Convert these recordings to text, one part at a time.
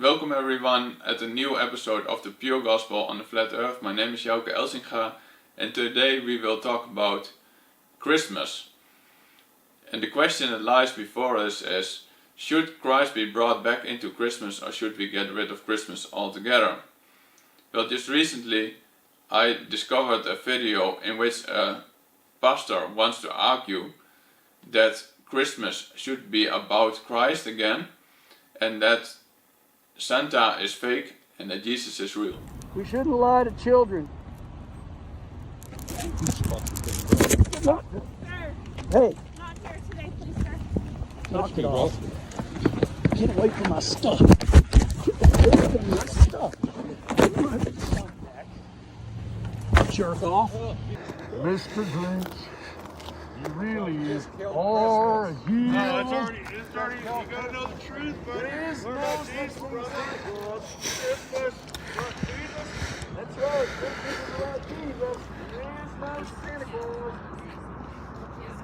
Welcome everyone at a new episode of the Pure Gospel on the Flat Earth. My name is Jouke Elsinga and today we will talk about Christmas. And the question that lies before us is, should Christ be brought back into Christmas or should we get rid of Christmas altogether? Well, just recently I discovered a video in which a pastor wants to argue that Christmas should be about Christ again and that Santa is fake and that Jesus is real. We shouldn't lie to children. Sir, Hey, not here today, please, sir. knock it off. Get away from my stuff. Get away from my stuff. Jerk off. Mr. Grinch, you really are a hero. No, it's already, you gotta know the truth, buddy. There is Learn no about such Jesus, thing brother. as Santa Claus. Christmas, not Jesus. That's right. This is about Jesus. There is no Santa Claus.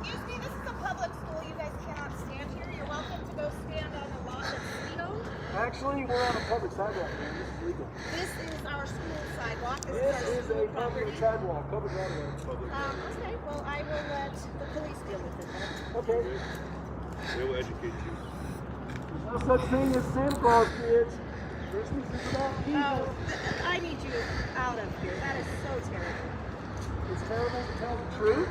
Excuse me, this is a public school. You guys cannot stand here. You're welcome to go stand on the lot that's legal. Actually, we're on a public sidewalk, man. This is legal. This is our school sidewalk. This our is school a public sidewalk, public right of way. Okay, well, I will let the police deal with it then. Okay. They'll educate you. There's no such thing as Santa Claus, kids. Christmas is about Jesus. Oh, I need you out of here. That is so terrible. It's terrible to tell the truth.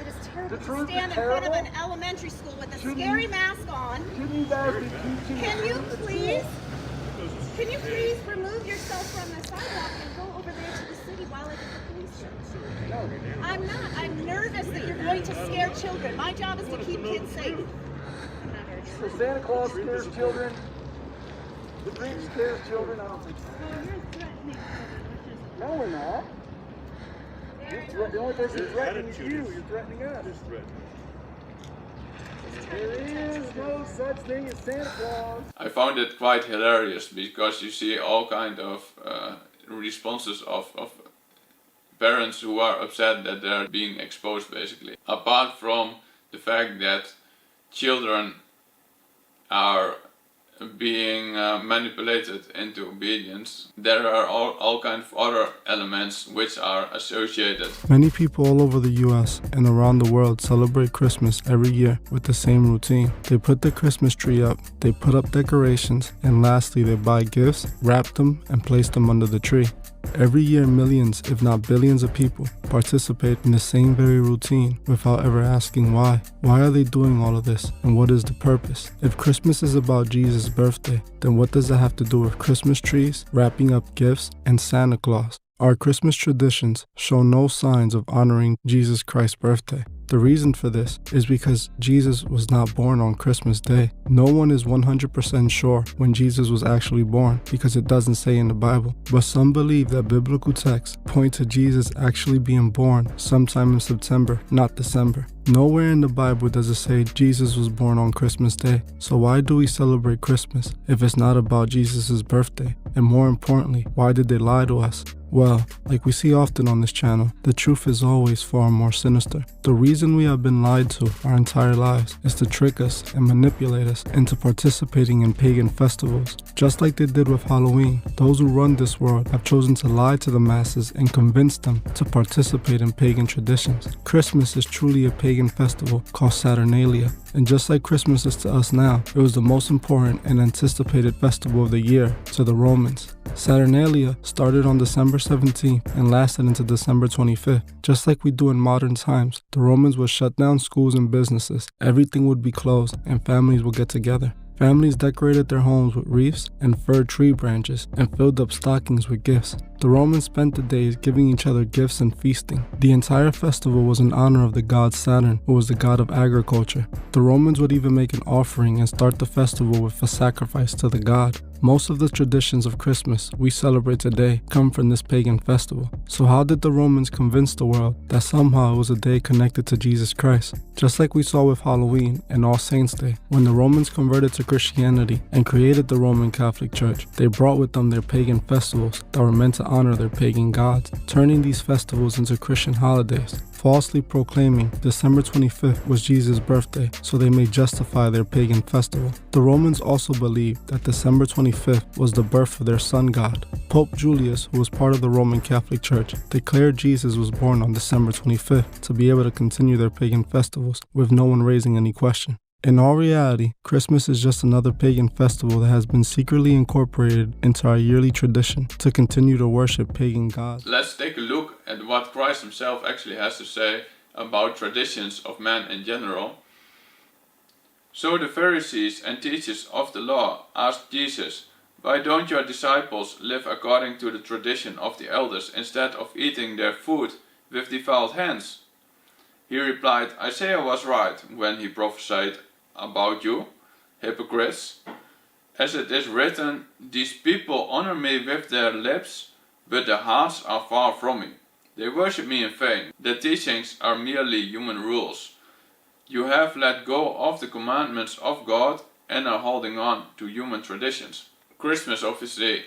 It is terrible The to truth is stand in front of terrible? an elementary school with a Shouldn't scary you- mask on. Shouldn't you guys be teaching? Can you the please? truth? Can you please remove yourself from the sidewalk and go over there to the city while I get the police check? No. I'm not. I'm nervous that you're going to scare children. My job is to keep kids safe. I'm not very So sure. Santa Claus scares children. The Grinch scares children. I don't think so. You're threatening children, No, we're not. The only person threatening is you. You're threatening us. This threat. There is no such thing as Santa Claus. I found it quite hilarious because you see all kind of responses of parents who are upset that they're being exposed basically. Apart from the fact that children are being manipulated into obedience, there are all kinds of other elements which are associated. Many people all over the US and around the world celebrate Christmas every year with the same routine. They put the Christmas tree up, they put up decorations, and lastly they buy gifts, wrap them, and place them under the tree. Every year millions, if not billions of people participate in the same very routine without ever asking why. Why are they doing all of this and what is the purpose? If Christmas is about Jesus' birthday, then what does that have to do with Christmas trees, wrapping up gifts, and Santa Claus? Our Christmas traditions show no signs of honoring Jesus Christ's birthday. The reason for this is because Jesus was not born on Christmas Day. No one is 100% sure when Jesus was actually born because it doesn't say in the Bible. But some believe that biblical texts point to Jesus actually being born sometime in September, not December. Nowhere in the Bible does it say Jesus was born on Christmas Day. So why do we celebrate Christmas if it's not about Jesus' birthday? And more importantly, why did they lie to us? Well, like we see often on this channel, the truth is always far more sinister. The reason we have been lied to our entire lives is to trick us and manipulate us into participating in pagan festivals. Just like they did with Halloween, those who run this world have chosen to lie to the masses and convince them to participate in pagan traditions. Christmas is truly a pagan festival called Saturnalia. And just like Christmas is to us now, it was the most important and anticipated festival of the year to the Romans. Saturnalia started on December 17th and lasted into December 25th. Just like we do in modern times, the Romans would shut down schools and businesses, everything would be closed, and families would get together. Families decorated their homes with wreaths and fir tree branches and filled up stockings with gifts. The Romans spent the days giving each other gifts and feasting. The entire festival was in honor of the god Saturn, who was the god of agriculture. The Romans would even make an offering and start the festival with a sacrifice to the god. Most of the traditions of Christmas we celebrate today come from this pagan festival. So how did the Romans convince the world that somehow it was a day connected to Jesus Christ? Just like we saw with Halloween and All Saints Day, when the Romans converted to Christianity and created the Roman Catholic Church, they brought with them their pagan festivals that were meant to honor their pagan gods, turning these festivals into Christian holidays. falsely proclaiming December 25th was Jesus' birthday so they may justify their pagan festival. The Romans also believed that December 25th was the birth of their sun god. Pope Julius, who was part of the Roman Catholic Church, declared Jesus was born on December 25th to be able to continue their pagan festivals with no one raising any question. In all reality, Christmas is just another pagan festival that has been secretly incorporated into our yearly tradition to continue to worship pagan gods. Let's take a look at what Christ himself actually has to say about traditions of man in general. So the Pharisees and teachers of the law asked Jesus, "Why don't your disciples live according to the tradition of the elders instead of eating their food with defiled hands?" He replied, "Isaiah was right when he prophesied about you, hypocrites. As it is written, these people honor me with their lips, but their hearts are far from me. They worship me in vain. Their teachings are merely human rules. You have let go of the commandments of God and are holding on to human traditions." Christmas obviously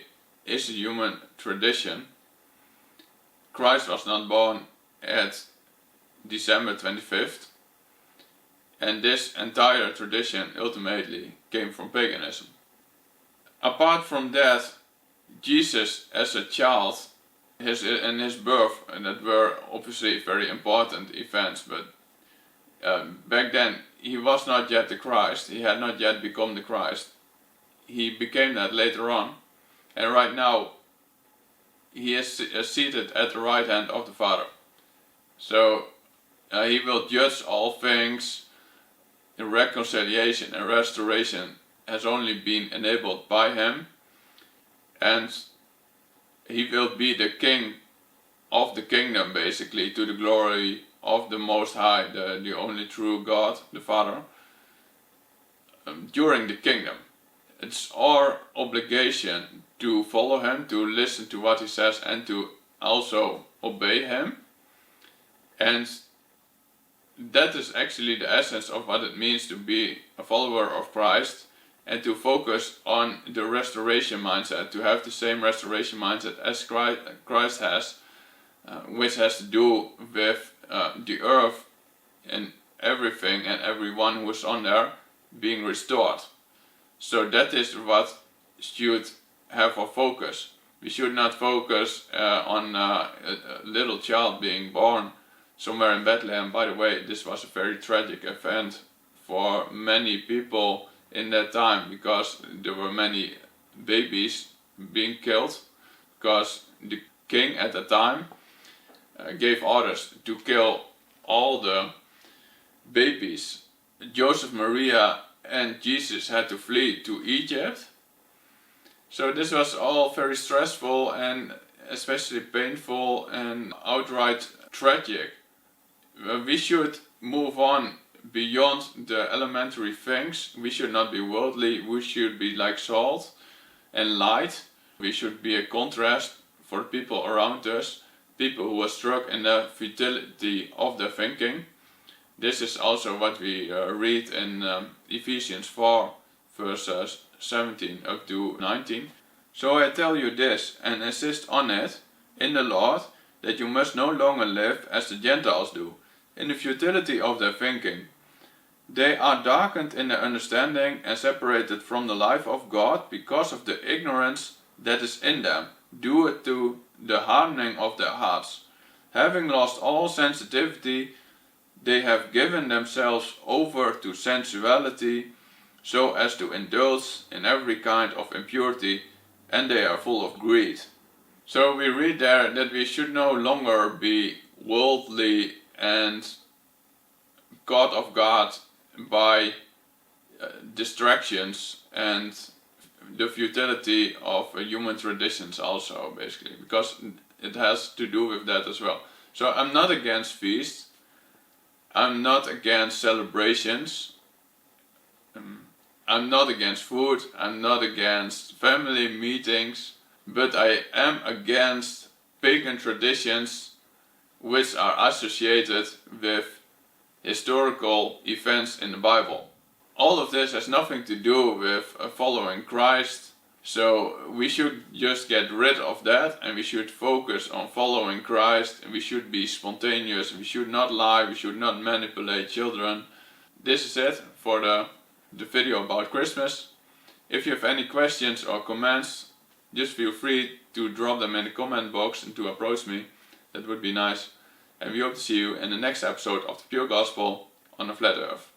is a human tradition. Christ was not born at December 25th, and this entire tradition ultimately came from paganism. Apart from that, Jesus as a child, his birth, and that were obviously very important events, but back then he was not yet the Christ. He had not yet become the Christ. He became that later on, and right now he is seated at the right hand of the Father. So he will judge all things. Reconciliation and restoration has only been enabled by him, and he will be the king of the kingdom, basically, to the glory of the Most High, the only true God, the Father, during the kingdom. It's our obligation to follow him, to listen to what he says, and to also obey him. And that is actually the essence of what it means to be a follower of Christ, and to focus on the restoration mindset, to have the same restoration mindset as Christ has, which has to do with the earth and everything and everyone who is on there being restored. So that is what should have our focus. We should not focus on a little child being born somewhere in Bethlehem. By the way, this was a very tragic event for many people in that time, because there were many babies being killed, because the king at the time gave orders to kill all the babies. Joseph, Maria and Jesus had to flee to Egypt. So this was all very stressful and especially painful and outright tragic. We should move on beyond the elementary things. We should not be worldly. We should be like salt and light. We should be a contrast for people around us, people who are struck in the futility of their thinking. This is also what we read in Ephesians 4 verses 17 up to 19. "So I tell you this, and insist on it in the Lord, that you must no longer live as the Gentiles do, in the futility of their thinking. They are darkened in their understanding and separated from the life of God because of the ignorance that is in them, due to the hardening of their hearts. Having lost all sensitivity, they have given themselves over to sensuality, so as to indulge in every kind of impurity, and they are full of greed." So we read there that we should no longer be worldly and God of God by distractions and the futility of human traditions also, basically, because it has to do with that as well. So I'm not against feasts, I'm not against celebrations, I'm not against food, I'm not against family meetings, but I am against pagan traditions which are associated with historical events in the Bible. All of this has nothing to do with following Christ So we should just get rid of that, and we should focus on following Christ, and we should be spontaneous, we should not lie, we should not manipulate children. This is it for the video about Christmas. If you have any questions or comments, just feel free to drop them in the comment box and to approach me. That would be nice. And we hope to see you in the next episode of the Pure Gospel on the Flat Earth.